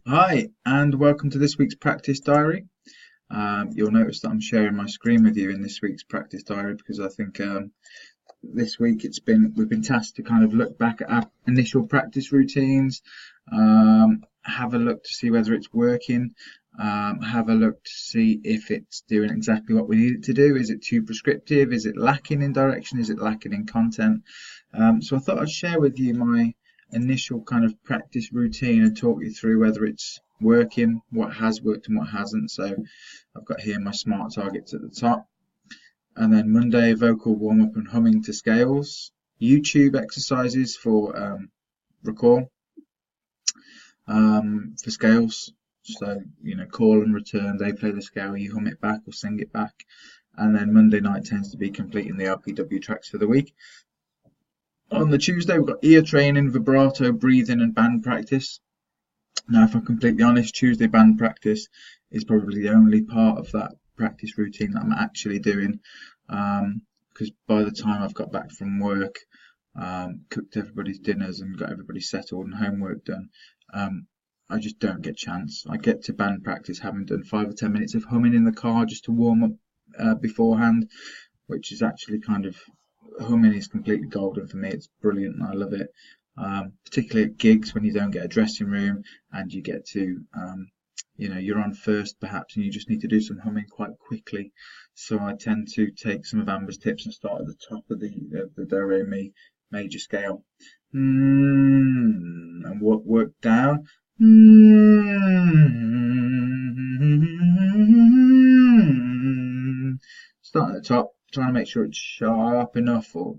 Hi, and welcome to this week's practice diary. You'll notice that I'm sharing my screen with you in this week's practice diary because I think this week we've been tasked to kind of look back at our initial practice routines, have a look to see whether it's working, have a look to see if it's doing exactly what we need it to do. Is it too prescriptive? Is it lacking in direction? Is it lacking in content? So I thought I'd share with you my initial kind of practice routine and talk you through whether it's working, what has worked and what hasn't. So I've got here my SMART targets at the top. And then Monday, vocal warm up and humming to scales. YouTube exercises for recall, for scales. So, call and return, they play the scale, you hum it back or sing it back. And then Monday night tends to be completing the LPW tracks for the week. On the Tuesday, we've got ear training, vibrato, breathing, and band practice. Now, if I'm completely honest, Tuesday band practice is probably the only part of that practice routine that I'm actually doing, because by the time I've got back from work, cooked everybody's dinners and got everybody settled and homework done, I just don't get a chance. I get to band practice having done 5 or 10 minutes of humming in the car just to warm up beforehand, which is actually kind of, humming is completely golden for me. It's brilliant and I love it. Particularly at gigs when you don't get a dressing room and you get to, you're on first perhaps and you just need to do some humming quite quickly. So I tend to take some of Amber's tips and start at the top of the do re mi major scale, and work down. Start at the top, trying to make sure it's sharp enough or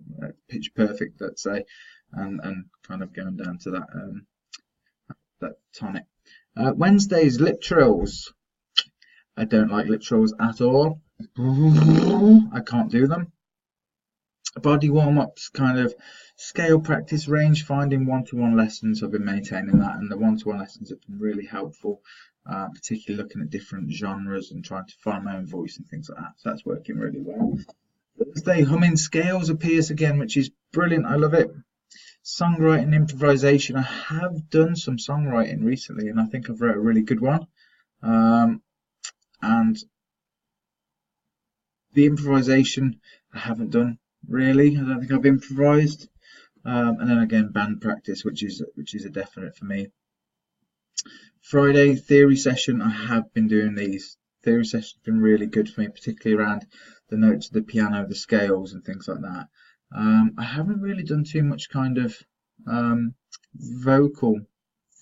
pitch perfect, let's say, and kind of going down to that tonic. Wednesdays, lip trills. I don't like lip trills at all. I can't do them. Body warm-ups, kind of scale practice, range finding, one-to-one lessons. I've been maintaining that, and the one-to-one lessons have been really helpful, particularly looking at different genres and trying to find my own voice and things like that. So that's working really well. Thursday, humming scales appears again, which is brilliant. I love it. Songwriting, improvisation. I have done some songwriting recently, and I think I've wrote a really good one. And the improvisation I haven't done really. I don't think I've improvised. And then again, band practice, which is a definite for me. Friday, theory session. I have been doing these. Theory sessions have been really good for me, particularly around the notes of the piano, the scales, and things like that. I haven't really done too much kind of vocal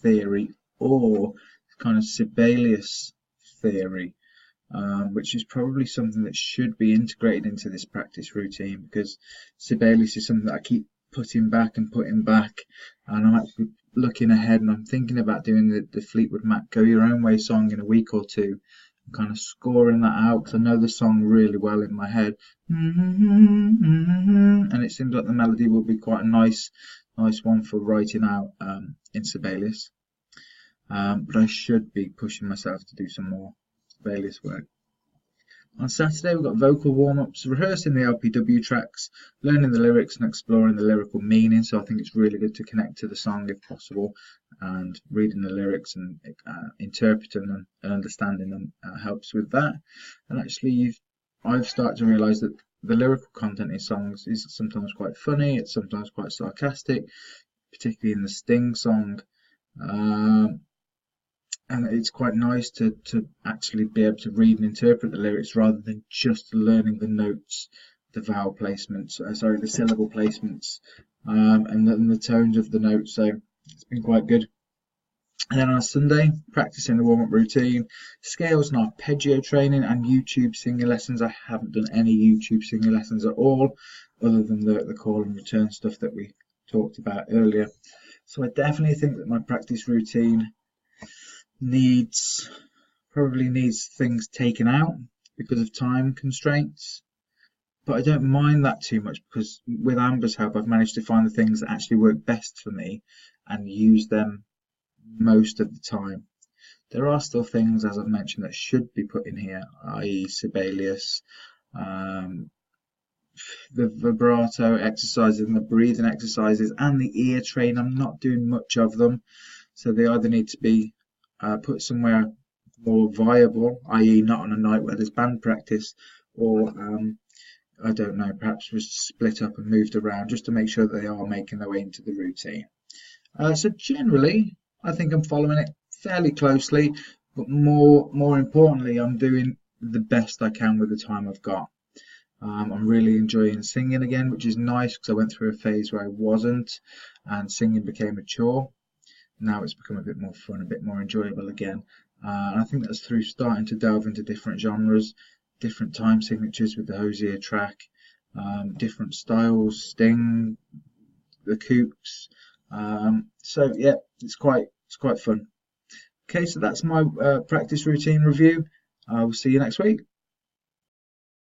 theory or kind of Sibelius theory, which is probably something that should be integrated into this practice routine, because Sibelius is something that I keep putting back, and I'm actually looking ahead and I'm thinking about doing the Fleetwood Mac Go Your Own Way song in a week or two. I'm kind of scoring that out because I know the song really well in my head, and it seems like the melody will be quite a nice one for writing out in Sibelius. But I should be pushing myself to do some more Sibelius work. On Saturday, we've got vocal warm-ups, rehearsing the LPW tracks, learning the lyrics and exploring the lyrical meaning. So I think it's really good to connect to the song if possible, and reading the lyrics and interpreting them and understanding them helps with that. And actually, I've started to realise that the lyrical content in songs is sometimes quite funny, it's sometimes quite sarcastic, particularly in the Sting song. And it's quite nice to actually be able to read and interpret the lyrics rather than just learning the notes, the vowel placements, the syllable placements, and the tones of the notes. So it's been quite good. And then on Sunday, practicing the warm-up routine, scales and arpeggio training, and YouTube singing lessons. I haven't done any YouTube singing lessons at all, other than the call and return stuff that we talked about earlier. So I definitely think that my practice routine probably needs things taken out because of time constraints, but I don't mind that too much, because with Amber's help I've managed to find the things that actually work best for me and use them most of the time. There are still things, as I've mentioned, that should be put in here, i.e. Sibelius, the vibrato exercises and the breathing exercises and the ear train. I'm not doing much of them, so they either need to be put somewhere more viable, i.e. not on a night where there's band practice, or I don't know, perhaps just split up and moved around just to make sure that they are making their way into the routine. So generally, I think I'm following it fairly closely, but more importantly, I'm doing the best I can with the time I've got. I'm really enjoying singing again, which is nice because I went through a phase where I wasn't, and singing became a chore. Now it's become a bit more fun, a bit more enjoyable again. And I think that's through starting to delve into different genres, different time signatures with the Hosier track, different styles, Sting, the Kooks. So yeah, it's quite fun. Okay, so that's my practice routine review. I will see you next week.